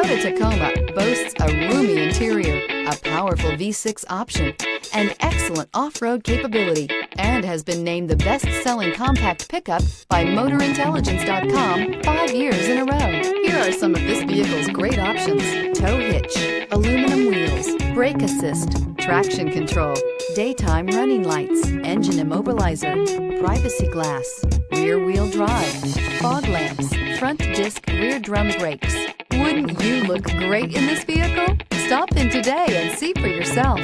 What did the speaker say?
Toyota Tacoma boasts a roomy interior, a powerful V6 option, and excellent off-road capability, and has been named the best-selling compact pickup by MotorIntelligence.com 5 years in a row. Here are some of this vehicle's great options: tow hitch, aluminum wheels, brake assist, traction control, daytime running lights, engine immobilizer, privacy glass, rear-wheel drive, fog lamps, front disc rear drum brakes. Wouldn't you look great in this vehicle? Stop in today and see for yourself.